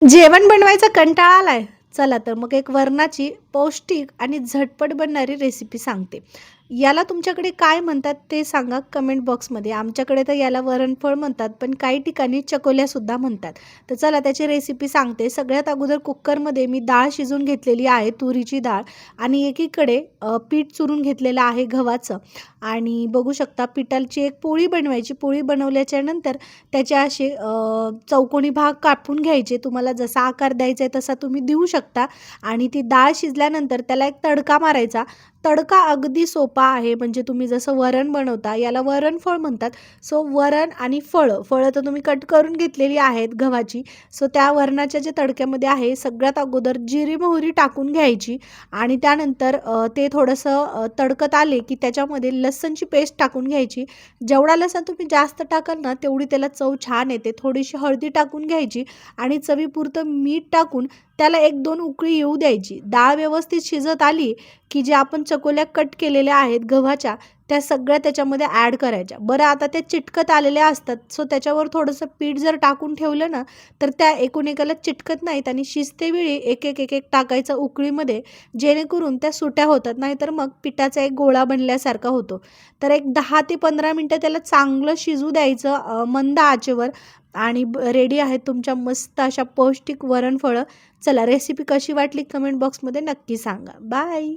जेवण बनवायचा कंटाळा आलाय? चला तर मग एक वरणाची पौष्टिक आणि झटपट बनणारी रेसिपी सांगते. याला तुमच्याकडे काय म्हणतात ते सांगा कमेंट बॉक्समध्ये. आमच्याकडे तर याला वरणफळ म्हणतात, पण काही ठिकाणी चकोल्यासुद्धा म्हणतात. तर चला त्याची रेसिपी सांगते. सगळ्यात अगोदर कुकरमध्ये मी डाळ शिजवून घेतलेली आहे, तुरीची डाळ आणि एकीकडे पीठ चुरून घेतलेलं आहे गव्हाचं आणि बघू शकता पिठाची एक पोळी बनवायची. पोळी बनवल्याच्यानंतर त्याचे असे चौकोनी भाग कापून घ्यायचे. तुम्हाला जसा आकार द्यायचा आहे तसा तुम्ही देऊ शकता आणि ती डाळ शिजल्यानंतर त्याला एक तडका मारायचा. तडका अगदी सोपा आहे. म्हणजे तुम्ही जसं वरण बनवता, याला वरणफळ म्हणतात. सो वरण आणि फळं तर तुम्ही कट करून घेतलेली आहेत गव्हाची. सो त्या वरणाच्या जे तडक्यामध्ये आहे, सगळ्यात अगोदर जिरी मोहरी टाकून घ्यायची आणि त्यानंतर ते थोडंसं तडकत आले की त्याच्यामध्ये लसणची पेस्ट टाकून घ्यायची. जेवढा लसूण तुम्ही जास्त टाकाल ना, तेवढी त्याला चव छान येते. थोडीशी हळदी टाकून घ्यायची आणि चवीपुरतं मीठ टाकून त्याला 1-2 उकळी येऊ द्यायची. डाळ व्यवस्थित शिजत आली, की जे आपण चकोल्या कट केलेल्या आहेत गव्हाच्या, त्या सगळ्या त्याच्यामध्ये ॲड करायच्या. बरं आता त्या चिटकत आलेल्या असतात, सो त्याच्यावर थोडंसं पीठ जर टाकून ठेवलं ना, तर त्या एकूण एकाला चिटकत नाहीत आणि शिजतेवेळी एक टाकायचं उकळीमध्ये, जेणेकरून त्या सुट्या होतात. नाहीतर मग पिठाचा एक गोळा बनल्यासारखा होतो. तर एक 10 ते 15 मिनिटं त्याला चांगलं शिजू द्यायचं मंद आचेवर आणि रेडी आहेत तुमच्या मस्त अशा पौष्टिक वरणफळं. चला रेसिपी कशी वाटली कमेंट बॉक्समध्ये नक्की सांगा. बाय.